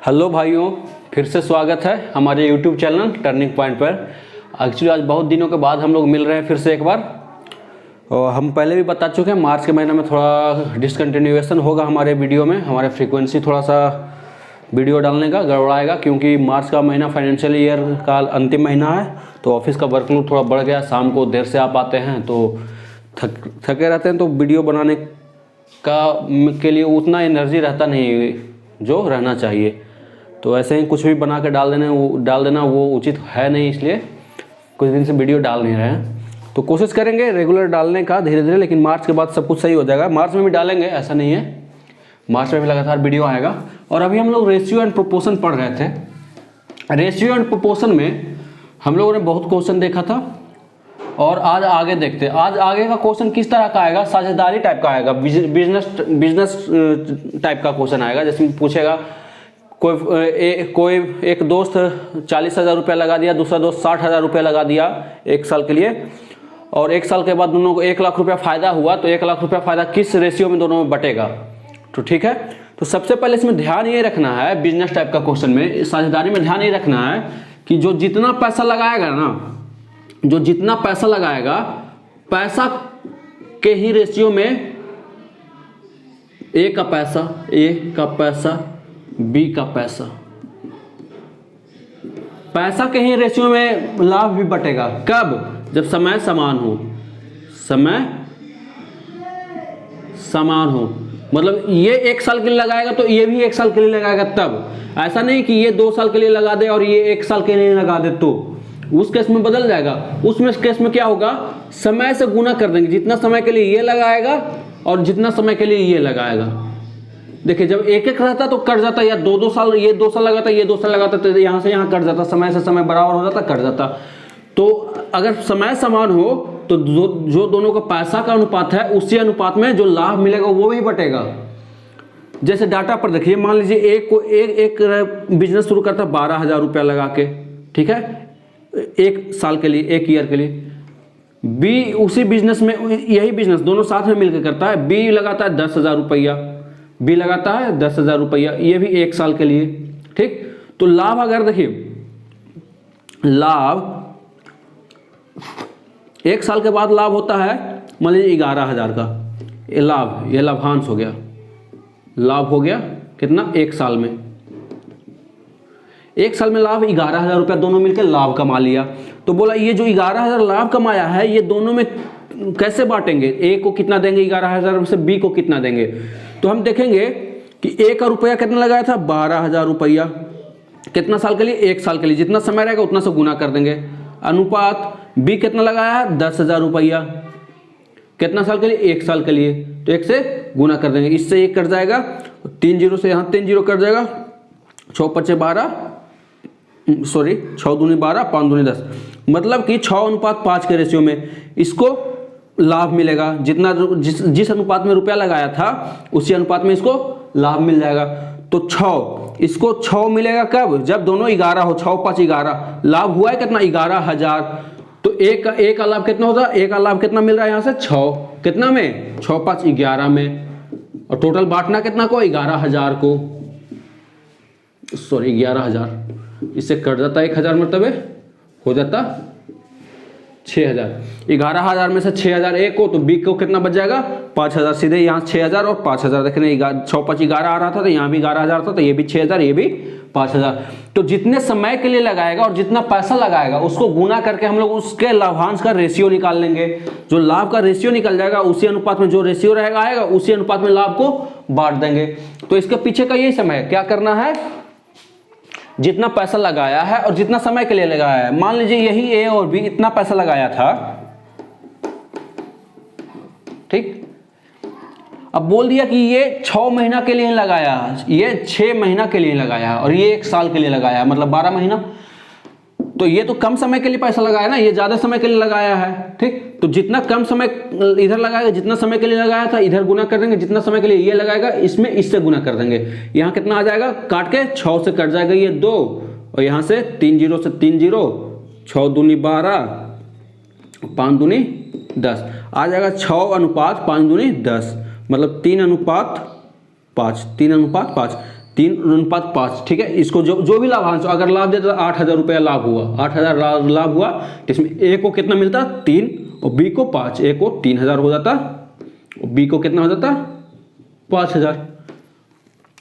Hello भाइयों, फिर से स्वागत है हमारे यूट्यूब चैनल टर्निंग पॉइंट पर। एक्चुअली आज बहुत दिनों के बाद हम लोग मिल रहे हैं फिर से एक बार। और हम पहले भी बता चुके हैं मार्च के महीने में थोड़ा डिसकंटिन्यूएशन होगा हमारे वीडियो में, हमारे फ्रीक्वेंसी थोड़ा सा वीडियो डालने का गड़बड़ाएगा, क्योंकि मार्च का महीना फाइनेंशियल ईयर का अंतिम महीना है। तो ऑफिस का वर्कलोड थोड़ा बढ़ गया, शाम को देर से आप आते हैं तो थके रहते हैं, तो वीडियो बनाने के लिए उतना एनर्जी रहता नहीं जो रहना चाहिए। तो ऐसे ही कुछ भी बना के डाल देना वो उचित है नहीं, इसलिए कुछ दिन से वीडियो डाल नहीं रहे हैं। तो कोशिश करेंगे रेगुलर डालने का धीरे धीरे, लेकिन मार्च के बाद सब कुछ सही हो जाएगा। मार्च में भी डालेंगे, ऐसा नहीं है, मार्च में भी लगातार वीडियो आएगा। और अभी हम लोग रेशियो एंड प्रोपोर्शन पढ़ रहे थे। रेशियो एंड प्रोपोर्शन में हम लोगों ने बहुत क्वेश्चन देखा था, और आज आगे देखते हैं। आज आगे का क्वेश्चन किस तरह का आएगा, साझेदारी टाइप का आएगा, बिजनेस टाइप का क्वेश्चन आएगा। जैसे पूछेगा कोई एक दोस्त 40,000 रुपया लगा दिया, दूसरा दोस्त 60,000 रुपया लगा दिया एक साल के लिए, और एक साल के बाद दोनों को 1 लाख रुपया फ़ायदा हुआ, तो 1 लाख रुपया फ़ायदा किस रेशियो में दोनों में बटेगा। तो ठीक है, तो सबसे पहले इसमें ध्यान ये रखना है, बिजनेस टाइप का क्वेश्चन में साझेदारी में ध्यान ये रखना है कि जो जितना पैसा लगाएगा ना, जो जितना पैसा लगाएगा, पैसा के ही रेशियो में ए का पैसा बी का पैसा, पैसा के ही रेशियो में लाभ भी बटेगा। कब? जब समय समान हो, समय समान हो। मतलब ये 1 साल के लिए लगाएगा तो ये भी 1 साल के लिए लगाएगा। तब ऐसा नहीं कि ये 2 साल के लिए लगा दे और ये 1 साल के लिए लगा दे, तो उस केस में बदल जाएगा। उसमें केस में क्या होगा, समय से गुना कर देंगे, जितना समय के लिए ये लगाएगा और जितना समय के लिए ये लगाएगा। देखिए, जब एक एक रहता तो कट जाता, या 2-2 साल, ये 2 साल लगाता, ये 2 साल लगाता, तो यहाँ से यहाँ कट जाता, समय से समय बराबर हो जाता, कट जाता। तो अगर समय समान हो तो जो दोनों का पैसा का अनुपात है, उसी अनुपात में जो लाभ मिलेगा वो भी बटेगा। जैसे डाटा पर देखिए, मान लीजिए एक बिजनेस शुरू करता 12,000 रुपया लगा के, ठीक है, 1 साल के लिए, 1 ईयर के लिए। बी उसी बिजनेस में, यही बिजनेस दोनों साथ में मिलकर करता है, बी लगाता है 10,000 रुपया, बी लगाता है 10,000 रुपया, ये भी 1 साल के लिए। ठीक, तो लाभ अगर देखिए, लाभ 1 साल के बाद लाभ होता है मान लीजिए 11,000 का, ये लाभ, ये लाभांश हो गया, लाभ हो गया कितना, 1 साल में। 1 साल में लाभ 11,000 रुपया, दोनों मिलकर लाभ कमा लिया। तो बोला ये जो 11,000 लाभ कमाया है, ये दोनों में कैसे बांटेंगे, ए को कितना देंगे 11,000 में से, बी को कितना देंगे। तो हम देखेंगे कि ए का रुपया कितना लगाया था, 12,000 रुपया, कितना साल के लिए, 1 साल के लिए, जितना समय रहेगा उतना से गुना कर देंगे। अनुपात बी कितना लगाया है, 10,000 रुपया, कितना साल के लिए, 1 साल के लिए, तो 1 से गुना कर देंगे। इससे 1 कट जाएगा, 3 जीरो से यहाँ 3 जीरो कट जाएगा, 6 पचे 12, सॉरी 6 दूनी 12, 5 दूनी 10, मतलब कि 6:5 के रेशियो में इसको लाभ मिलेगा। जितना जिस अनुपात में रुपया लगाया था उसी अनुपात में इसको लाभ मिल जाएगा। तो 6, इसको 6 मिलेगा कब, जब दोनों 11 हो, 6×5 11, लाभ हुआ है कितना, 11,000। तो एक का लाभ कितना होगा, एक का लाभ कितना मिल रहा है यहाँ से, 6, कितना में, 6×5 11 में, और टोटल बांटना कितना को, 11,000 को, सॉरी 11,000, इससे कट जाता 1,000, मतलब हो जाता 6,000। 11,000 में से 6,000 ए को, तो बी को कितना बच जाएगा, 5,000। सीधे यहाँ 6,000 और 5,000, देखने 6×5 11 आ रहा था, तो यहाँ भी 11,000 था, तो ये भी 6,000, ये भी 5,000। तो जितने समय के लिए लगाएगा और जितना पैसा लगाएगा उसको गुना करके हम लोग उसके लाभांश का रेशियो निकाल लेंगे। जो लाभ का रेशियो निकल जाएगा, उसी अनुपात में जो रेशियो रहेगा आएगा, उसी अनुपात में लाभ को बांट देंगे। तो इसके पीछे का यही समय है, क्या करना है, जितना पैसा लगाया है और जितना समय के लिए लगाया है। मान लीजिए यही ए और बी इतना पैसा लगाया था, ठीक, अब बोल दिया कि ये 6 महीना के लिए लगाया, ये 6 महीना के लिए लगाया और ये 1 साल के लिए लगाया, मतलब 12 महीना। तो ये तो कम समय के लिए पैसा लगाया ना, ये ज्यादा समय के लिए लगाया है। ठीक, तो जितना कम समय इधर लगाएगा, जितना समय के लिए लगाया था इधर गुना कर देंगे, जितना समय के लिए ये लगाएगा इसमें इससे गुना कर देंगे। यहाँ कितना आ जाएगा, काट के 6 से कट जाएगा ये 2, और यहाँ से 3 जीरो से 3 जीरो, 6 दूनी 12, 5 दूनी 10 आ जाएगा, 6:5 5 दूनी 10, मतलब 3:5, 3:5, 3:5, ठीक है। इसको जो भी लाभांश, अगर लाभ देता 8,000 रुपया लाभ हुआ, 8,000 लाभ हुआ, तो इसमें ए को कितना मिलता 3 और बी को 5। ए को 3,000 हो जाता और बी को कितना हो जाता 5,000।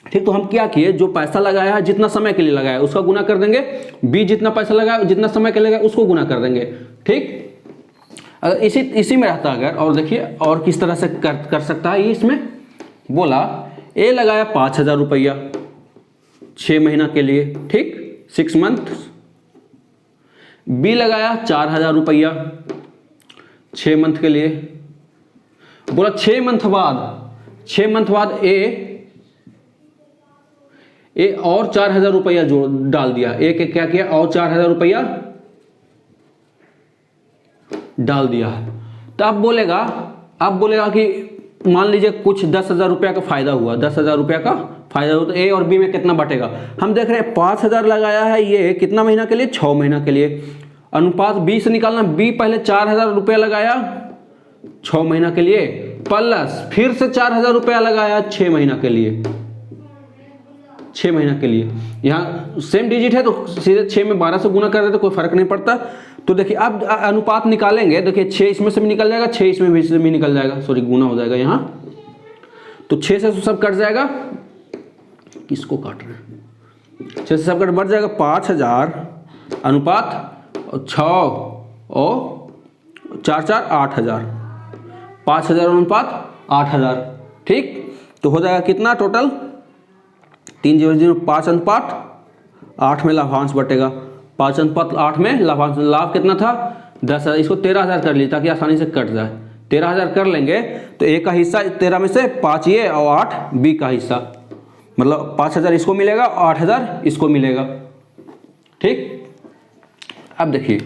ठीक, तो हम क्या किए, जो पैसा लगाया है जितना समय के लिए लगाया उसका गुना कर देंगे, बी जितना पैसा लगाया जितना समय के लिए लगाया उसको गुना कर देंगे। ठीक, अगर इसी में रहता अगर, और देखिए और किस तरह से कर सकता है ये, इसमें बोला ए लगाया 5,000 रुपया 6 महीना के लिए, ठीक 6 मंथ। बी लगाया 4,000 रुपया 6 मंथ के लिए। बोला 6 मंथ बाद ए और 4,000 रुपया जोड़ डाल दिया। ए के क्या किया, और 4,000 रुपया डाल दिया। तो अब बोलेगा कि मान लीजिए कुछ 10,000 रुपया का फायदा हुआ, 10,000 रुपया का फायदा हुआ, तो ए और बी में कितना बटेगा। हम देख रहे हैं 5,000 लगाया है ये कितना महीना के लिए, 6 महीना के लिए। अनुपात बी से निकालना, बी पहले 4,000 रुपया लगाया 6 महीना के लिए, प्लस फिर से 4,000 रुपया लगाया 6 महीना के लिए, 6 महीना के लिए। यहाँ सेम डिजिट है तो सीधे 6 में 12 से गुना कर देते, कोई फर्क नहीं पड़ता। तो देखिए अब अनुपात निकालेंगे, देखिए 6 इसमें से भी निकल जाएगा, 6 इसमें भी से भी निकल जाएगा, सॉरी गुना हो जाएगा यहाँ, तो 6 से सब कट जाएगा। किसको काट रहे हैं, 6 से सब कट बढ़ जाएगा, 5,000 अनुपात 6 और 4 8,000, 5,000 अनुपात 8,000। ठीक, तो हो जाएगा कितना टोटल 3,005 अनुपात 8 में लाभांश बटेगा, 5 अनुपात 8 में लाभांश। लाभ कितना था 10,000, इसको 13,000 कर लीजिए ताकि आसानी से कट जाए। 13,000 कर लेंगे तो ए का हिस्सा 13 में से 5 ये और 8 बी का हिस्सा, मतलब 5,000 इसको मिलेगा और 8,000 इसको मिलेगा। ठीक, अब देखिए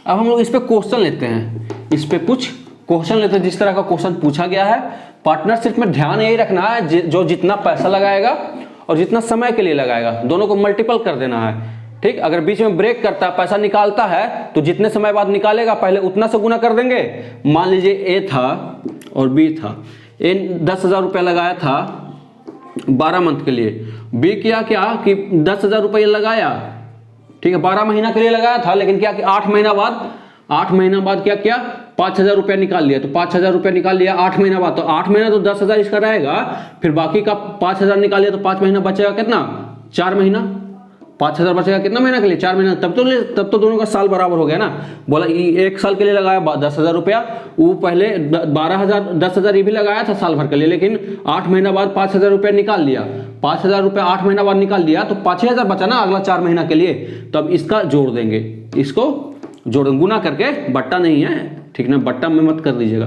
अब हम लोग इस पे क्वेश्चन लेते हैं, इस पे कुछ क्वेश्चन लेते हैं। जिस तरह का क्वेश्चन पूछा गया है, पार्टनरशिप में ध्यान यही रखना है जो जितना पैसा लगाएगा और जितना समय के लिए लगाएगा दोनों को मल्टीपल कर देना है। ठीक, अगर बीच में ब्रेक करता है, पैसा निकालता है तो जितने समय बाद निकालेगा पहले उतना से गुना कर देंगे। मान लीजिए ए था और बी था, ए 10,000 रुपया लगाया था 12 मंथ के लिए, बी किया क्या कि 10,000 रुपया लगाया, ठीक है 12 महीना के लिए लगाया था, लेकिन क्या कि 8 महीना बाद क्या किया 5,000 रुपया निकाल लिया। तो 5,000 रुपया निकाल लिया 8 महीना बाद, तो 8 महीना तो 10,000 इसका रहेगा, फिर बाकी का 5,000 निकाल लिया तो 5 महीना बचेगा कितना 4 महीना, 5,000 बचेगा कितना महीना के लिए 4 महीना। तब तो दोनों का साल बराबर हो गया ना। बोला एक साल के लिए लगाया 10,000 रुपया, वो पहले 12,000 10,000 ये भी लगाया था साल भर के लिए, लेकिन 8 महीना बाद 5,000 रुपया निकाल लिया, 5,000 रुपया 8 महीना बाद निकाल दिया तो 5,000 बचा ना अगला 4 महीना के लिए। तो अब इसका जोड़ देंगे, इसको जोड़ गुना करके, बट्टा नहीं है ठीक ना, बट्टा में मत कर दीजिएगा।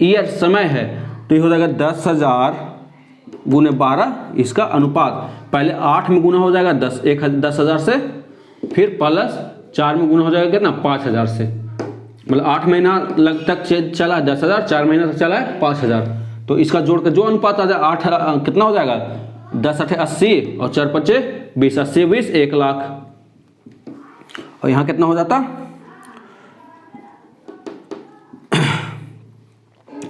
ये समय है तो ये हो जाएगा 10,000 गुने 12, इसका अनुपात पहले 8 में गुना हो जाएगा 10,000 से, फिर प्लस 4 में गुना हो जाएगा कितना 5,000 से, मतलब 8 महीना तक चला 10,000, 4 महीना तक चला है 5,000। तो इसका जोड़ कर जो अनुपात आ जाए 8 कितना हो जाएगा 10 8 80 और 4 5 20, 80 20 1 लाख। और यहाँ कितना हो जाता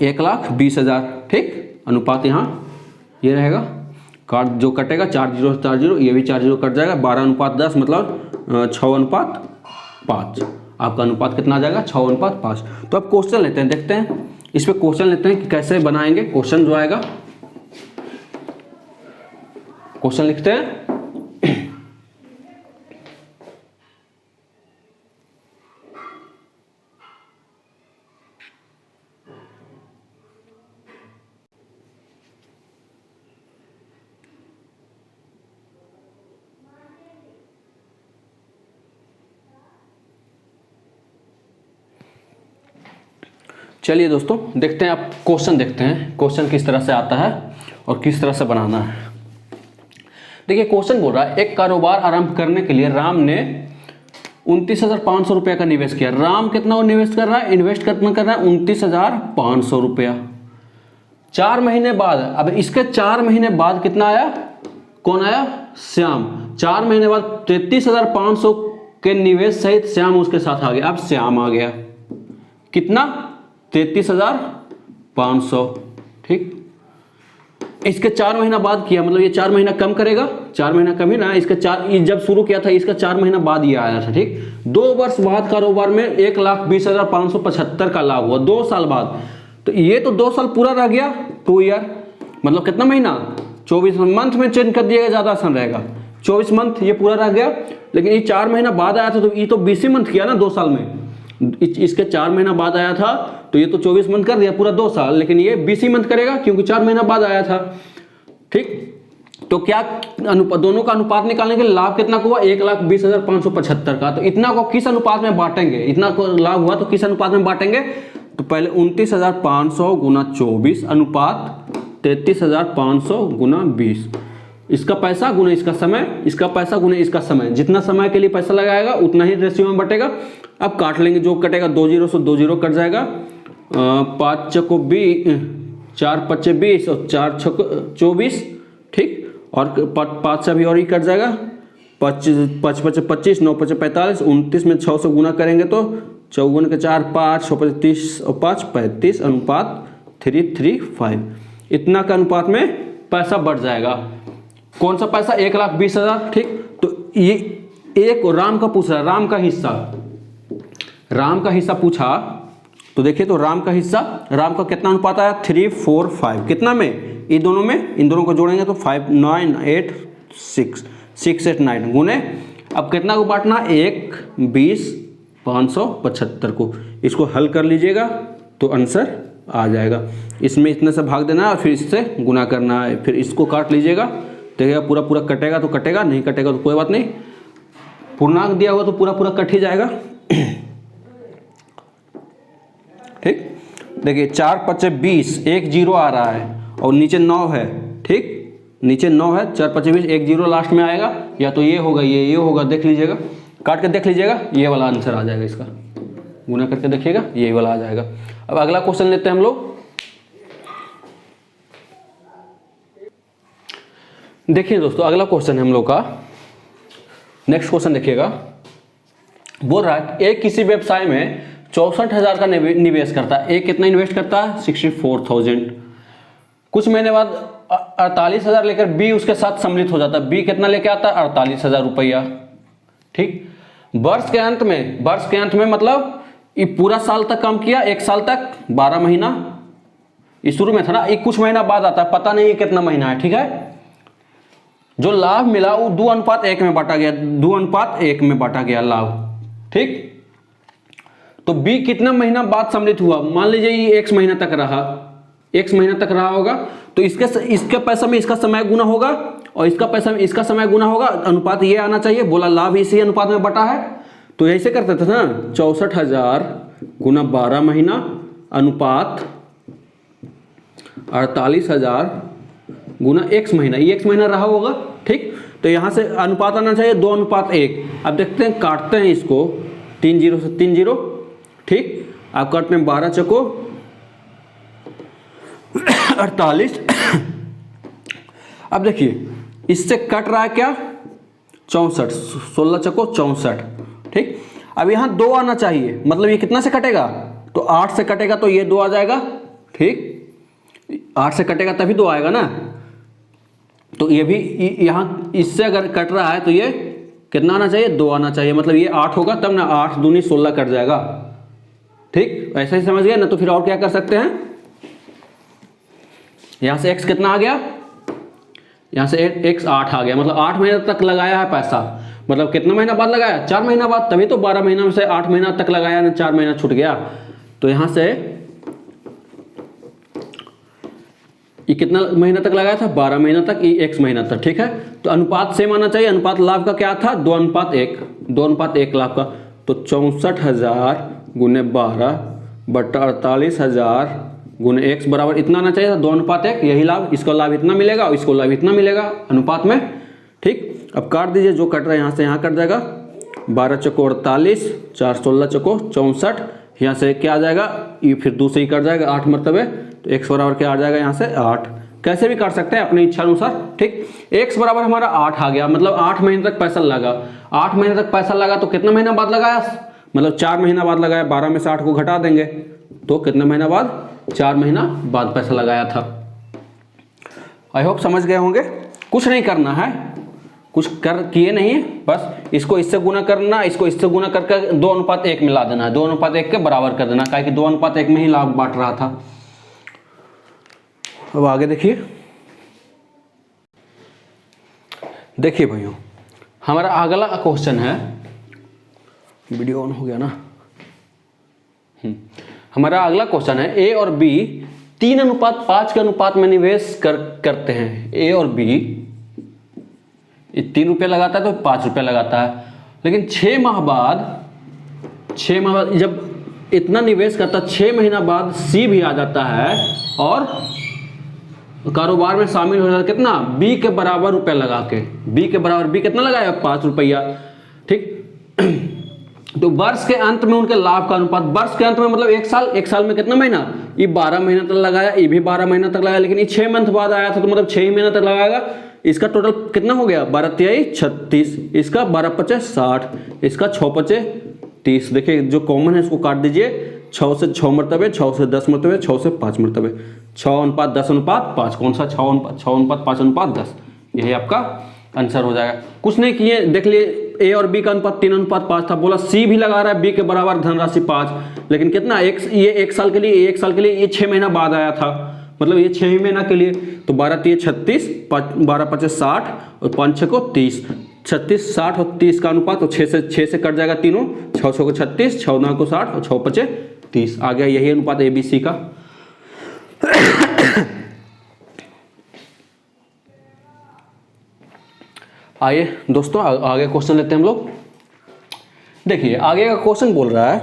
1,20,000। ठीक, अनुपात यहाँ ये रहेगा, काट जो कटेगा 4 0 4 0, ये भी 4 0 कट जाएगा, 12 अनुपात 10 मतलब 6 अनुपात 5। आपका अनुपात कितना आ जाएगा 6 अनुपात 5। तो अब क्वेश्चन लेते हैं, देखते हैं इस पे क्वेश्चन लेते हैं कि कैसे बनाएंगे। क्वेश्चन जो आएगा, क्वेश्चन लिखते हैं। चलिए दोस्तों देखते हैं, आप क्वेश्चन देखते हैं क्वेश्चन किस तरह से आता है और किस तरह से बनाना है। देखिए क्वेश्चन बोल रहा है, एक कारोबार आरंभ करने के लिए राम ने 29,500 रुपया का निवेश किया। राम कितना निवेश कर रहा है, इन्वेस्ट कितना कर रहा है 29,500 रुपया। 4 महीने बाद, अब इसके 4 महीने बाद कितना आया, कौन आया श्याम। 4 महीने बाद 33,500 के निवेश सहित श्याम उसके साथ आ गया। अब श्याम आ गया कितना 33,500। ठीक, इसके 4 महीना बाद किया, मतलब ये 4 महीना कम करेगा, 4 महीना कम ही ना, इसका जब शुरू किया था इसका 4 महीना बाद ये आया था। ठीक, 2 वर्ष बाद कारोबार में 1,20,575 का लाभ हुआ, 2 साल बाद। तो ये तो 2 साल पूरा रह गया, 2 ईयर, मतलब कितना महीना, 24 मंथ में चेंज कर दिएगा, ज़्यादा आसान रहेगा। 24 मंथ ये पूरा रह गया, लेकिन ये 4 महीना बाद आया था तो ये तो 20 मंथ किया ना 2 साल में। इसके 4 महीना बाद आया था तो ये तो 24 मंथ कर दिया पूरा 2 साल, लेकिन ये 20 मंथ करेगा क्योंकि 4 महीना बाद आया था। ठीक, तो क्या दोनों का अनुपात निकालने के लिए लाभ कितना को हुआ, 1,20,575 का। तो इतना को किस अनुपात में बांटेंगे, इतना को लाभ हुआ तो किस अनुपात में बांटेंगे, तो पहले 29,500 गुना 24 अनुपात 33,500 गुना 20, इसका पैसा गुना इसका समय, इसका पैसा गुना इसका समय, जितना समय के लिए पैसा लगाएगा उतना ही रेशियो में बटेगा। अब काट लेंगे, जो कटेगा 2 जीरो से 2 जीरो कट जाएगा, 5 चौको 20, 4 पच्चे 20 और 4 छको 24। ठीक, और 5 से भी और ही कट जाएगा, 5 पच्चे 25, 9 पच्चे 45, 29 में 6 से गुना करेंगे तो 54 के 4 5, 6 पच्चे 30 और 5 35 अनुपात 335। इतना का अनुपात में पैसा बढ़ जाएगा। कौन सा पैसा, 1,20,000। ठीक, तो ये एक राम का पूछ रहा है, राम का हिस्सा पूछा, तो देखिए तो राम का कितना अनुपात आया, 345। कितना में, इन दोनों को जोड़ेंगे तो 5 9 8 6 6 8 9 गुने, अब कितना को बांटना, 1,20,575 को। इसको हल कर लीजिएगा तो आंसर आ जाएगा। इसमें इतने से भाग देना है और फिर इससे गुना करना है, फिर इसको काट लीजिएगा, देखिएगा पूरा कटेगा तो कटेगा, नहीं कटेगा तो कोई बात नहीं, पूर्णांक दिया हुआ तो पूरा कट ही जाएगा। ठीक, देखिए 4 पच्चे 20, 1 जीरो आ रहा है और नीचे 9 है। ठीक, नीचे 9 है, 4 पच्चे 20, 1 जीरो लास्ट में आएगा, या तो ये होगा ये होगा, देख लीजिएगा, काट के देख लीजिएगा, ये वाला आंसर आ जाएगा, इसका गुना करके देखिएगा ये वाला आ जाएगा। अब अगला क्वेश्चन लेते हैं हम लोग। देखिए दोस्तों, अगला क्वेश्चन है हम लोग का, नेक्स्ट क्वेश्चन देखिएगा। बोल रहा है एक किसी व्यवसाय में 64,000 का निवेश करता है, एक कितना इन्वेस्ट करता है, 64,000। कुछ महीने बाद 48,000 लेकर बी उसके साथ सम्मिलित हो जाता है, बी कितना लेके आता है, 48,000 रुपया। ठीक, वर्ष के अंत में मतलब ये पूरा साल तक काम किया, 1 साल तक 12 महीना, ये शुरू में था ना, एक कुछ महीना बाद आता है, पता नहीं कितना महीना है। ठीक है, जो लाभ मिला वो 2:1 में बांटा गया, 2:1 में बांटा गया लाभ। ठीक, तो बी कितना महीना बाद सम्मिलित हुआ, मान लीजिए ये x महीना तक रहा, x महीना तक रहा होगा, तो इसके पैसा में इसका समय गुना होगा और इसका पैसा में इसका समय गुना होगा, अनुपात ये आना चाहिए, बोला लाभ इसी अनुपात में बटा है, तो ऐसे करते थे ना, 64,000 गुना 12 महीना अनुपात 48,000 गुना x महीना, ये x महीना रहा होगा। ठीक, तो यहाँ से अनुपात आना चाहिए 2:1। अब देखते हैं, काटते हैं इसको, 3 जीरो से 3 जीरो। ठीक, आप काटते हैं 12 चको 48। अब देखिए इससे कट रहा है क्या, 64, 16 चको 64। ठीक, अब यहाँ 2 आना चाहिए, मतलब ये कितना से कटेगा, तो 8 से कटेगा तो ये 2 आ जाएगा। ठीक, 8 से कटेगा तभी 2 आएगा ना, तो ये भी यहाँ इससे अगर कट रहा है तो ये कितना आना चाहिए, 2 आना चाहिए, मतलब ये 8 होगा तब ना, 8 दूनी 16 कट जाएगा। ठीक, ऐसा ही समझ गए ना। तो फिर और क्या कर सकते हैं, यहाँ से x कितना आ गया, यहाँ से x 8 आ गया, मतलब 8 महीने तक लगाया है पैसा, मतलब कितना महीना बाद लगाया, 4 महीना बाद, तभी तो 12 महीना में से 8 महीना तक लगाया ना, 4 महीना छूट गया। तो यहाँ से ये कितना महीना तक लगाया था, 12 महीना तक, ये x महीना तक। ठीक है, तो अनुपात सेम आना चाहिए, अनुपात लाभ का क्या था, 2:1, 2:1 लाभ का, तो 64,000 गुने 12 बटा 48,000 गुने x बराबर इतना आना चाहिए था, 2:1, यही लाभ, इसका लाभ इतना मिलेगा और इसको लाभ इतना मिलेगा अनुपात में। ठीक, अब काट दीजिए, जो कट रहा है यहाँ से यहाँ कट जाएगा, 12 चको 48, 4 16 चको 64, यहाँ से क्या आ जाएगा, ये फिर दूसरे ही कट जाएगा 8 मरतबे, तो x बराबर क्या आ जाएगा यहाँ से 8। कैसे भी काट सकते हैं अपनी इच्छा अनुसार। ठीक, x बराबर हमारा 8 आ गया, मतलब 8 महीने तक पैसा लगा, 8 महीने तक पैसा लगा तो कितना महीना बाद लगाया, मतलब 4 महीना बाद लगाया, 12 में से 8 को घटा देंगे तो कितने महीना बाद, 4 महीना बाद पैसा लगाया था। आई होप समझ गए होंगे। कुछ नहीं करना है, कुछ किए नहीं, बस इसको इससे गुना करना, इसको इससे गुना करके 2:1 मिला देना है, 2:1 के बराबर कर देना, काहे कि 2:1 में ही लाभ बांट रहा था। अब आगे देखिए, देखिए भाइयों, हमारा अगला क्वेश्चन है, वीडियो ऑन हो गया ना। हमारा अगला क्वेश्चन है, ए और बी 3:5 के अनुपात में निवेश करते हैं। ए और बी 3 रुपये लगाता है तो 5 रुपये लगाता है, लेकिन 6 माह बाद जब इतना निवेश करता है, 6 महीना बाद सी भी आ जाता है और कारोबार में शामिल हो जाता है। कितना, बी के बराबर रुपया लगा के, बी के बराबर, बी कितना लगाया, 5 रुपया, ठीक। तो वर्ष के अंत में उनके लाभ का अनुपात, वर्ष के अंत में मतलब 1 साल, 1 साल में कितना महीना, ये 12 महीना तक लगाया, ये भी 12 महीना तक लगाया, लेकिन ये 6 मंथ बाद आया था तो मतलब 6 महीना तक लगाएगा। इसका टोटल कितना हो गया, 12×3 = 36, इसका 12×5 = 60, इसका 6×5 = 30। देखिए जो कॉमन है इसको काट दीजिए, 6 से 6 मरतबे, 6 से 10 मरतबे, 6 से 5 मरतबे, 6:10:5, कौन सा 6:5:10, यही आपका आंसर हो जाएगा। कुछ नहीं किए, देख लिए ए और बी का अनुपात 3:5 था, बोला सी भी लगा रहा है बी के बराबर धनराशि 5, लेकिन कितना, ये 1 साल के लिए, ये 6 महीना बाद आया था, मतलब ये 6 महीना के लिए, तो 12×3 = 36, 12×5 = 60 और 5×6 = 30, 36, 60 और 30 का अनुपात, तो 6 से कट जाएगा तीनों, 6×6 = 36, 6×9 = 60 और 6×5 = 30 आ गया। यही अनुपात ए बी सी का। आइए दोस्तों आगे क्वेश्चन लेते हैं हम लोग। देखिए आगे का क्वेश्चन बोल रहा है,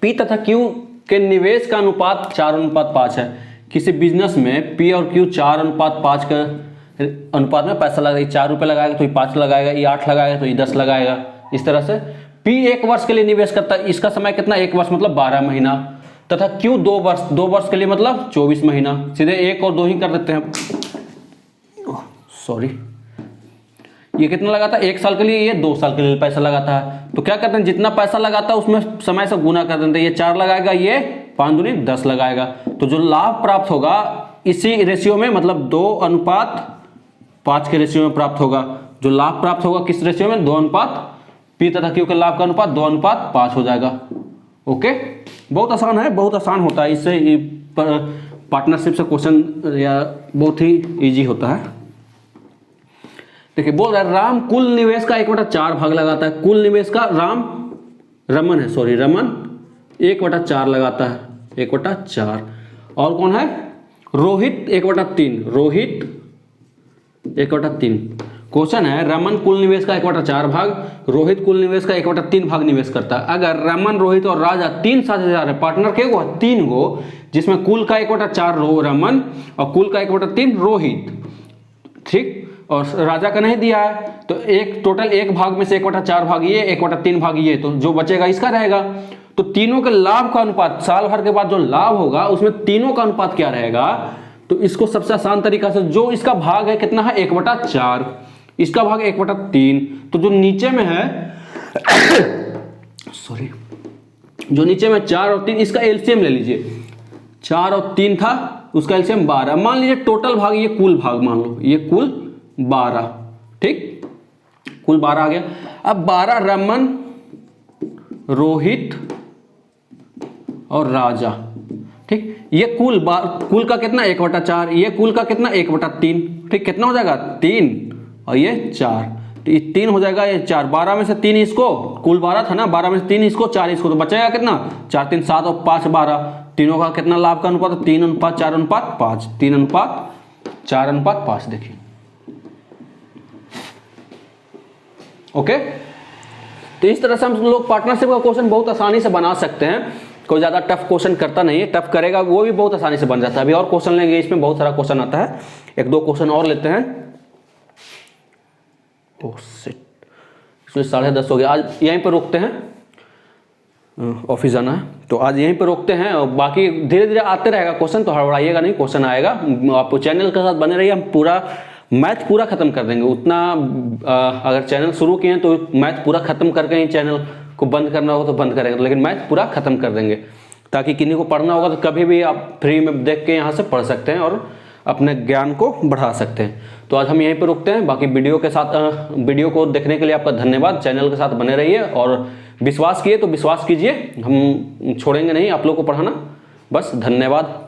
पी तथा क्यू के निवेश का अनुपात 4:5 है। किसी बिजनेस में पी और क्यू 4:5 के अनुपात में पैसा लगाएगा। 4 रुपये लगाएगा तो ये 5 लगाएगा, ये 8 लगाएगा तो ये 10 लगाएगा। इस तरह से पी 1 वर्ष के लिए निवेश करता है, इसका समय कितना, 1 वर्ष मतलब 12 महीना, तथा क्यू 2 वर्ष के लिए मतलब 24 महीना। सीधे 1 और 2 ही कर देते हैं, सॉरी। ये कितना लगाता है, 1 साल के लिए, ये 2 साल के लिए पैसा लगाता है। तो क्या करते हैं, जितना पैसा लगाता है उसमें समय से गुना कर देते हैं। ये 4 लगाएगा, ये 5 दूनी 10 लगाएगा, तो जो लाभ प्राप्त होगा इसी रेशियो में, मतलब 2:5 के रेशियो में प्राप्त होगा। जो लाभ प्राप्त होगा किस रेशियो में, 2:5, पी तथा क्यू के लाभ का अनुपात 2:5 हो जाएगा। ओके, बहुत आसान है, बहुत आसान होता है। इससे पार्टनरशिप से क्वेश्चन या बहुत ही इजी होता है। देखिए बोल रहा है, राम कुल निवेश का 1/4 भाग लगाता है। कुल निवेश का रमन 1/4 लगाता है, 1/4। और कौन है, रोहित 1/3, रोहित 1/3। क्वेश्चन है, रमन कुल निवेश का 1/4 भाग, रोहित कुल निवेश का 1/3 भाग निवेश करता है। अगर रमन, रोहित और राजा 3 साझेदार है, पार्टनर के गो 3 गो, जिसमें कुल का 1/4 रमन और कुल का 1/3 रोहित, ठीक, और राजा का नहीं दिया है, तो टोटल 1 भाग में से 1/4 भाग ये, 1/3 भाग ये, तो जो बचेगा इसका रहेगा। तो तीनों के लाभ का अनुपात, साल भर के बाद जो लाभ होगा उसमें तीनों का अनुपात क्या रहेगा, तो इसको सबसे आसान तरीका से, जो इसका भाग है कितना है, 1/4, इसका भाग 1/3, तो जो नीचे में है सॉरी, जो नीचे में 4 और 3, इसका एलसीएम ले लीजिए। 4 और 3 था, उसका एलसीएम 12। मान लीजिए टोटल भाग, ये कुल भाग मान लो, ये कुल 12, ठीक, कुल 12 आ गया। अब 12 रमन, रोहित और राजा, ठीक, ये कुल का कितना, 1/4, ये कुल का कितना, 1/3, ठीक, कितना हो जाएगा, 3 और ये 4, तो ये 3 हो जाएगा, ये 4, 12 में से 3 इसको, कुल 12 था ना, 12 में से 3 इसको, 4 इसको, तो बचेगा कितना, 4 3 7 और 5 12, तीनों का कितना लाभ का अनुपात, 3:4:5, 3:4:5। देखिए ओके, तो इस तरह से हम लोग पार्टनरशिप का क्वेश्चन बहुत आसानी से बना सकते हैं। कोई ज़्यादा टफ क्वेश्चन करता नहीं है, टफ करेगा वो भी बहुत आसानी से बन जाता है। अभी और क्वेश्चन लेंगे, इसमें बहुत सारा क्वेश्चन आता है, 1-2 क्वेश्चन और लेते हैं। ओह शिट, इसमें 10:30 हो गया, आज यहीं पर रोकते हैं, ऑफिस जाना है, तो आज यहीं पर रोकते हैं। और बाकी धीरे धीरे आते रहेगा क्वेश्चन, तो हड़बड़ाइएगा नहीं, क्वेश्चन आएगा। आप चैनल के साथ बने रहिए, हम पूरा मैथ पूरा खत्म कर देंगे। उतना अगर चैनल शुरू किए हैं तो मैथ पूरा खत्म करके ही चैनल को बंद करना हो तो बंद करेंगे, लेकिन मैथ पूरा खत्म कर देंगे। ताकि किन्हीं को पढ़ना होगा तो कभी भी आप फ्री में देख के यहाँ से पढ़ सकते हैं और अपने ज्ञान को बढ़ा सकते हैं। तो आज हम यहीं पर रुकते हैं। बाकी वीडियो को देखने के लिए आपका धन्यवाद। चैनल के साथ बने रहिए और विश्वास किए तो विश्वास कीजिए, हम छोड़ेंगे नहीं आप लोग को पढ़ाना। बस धन्यवाद।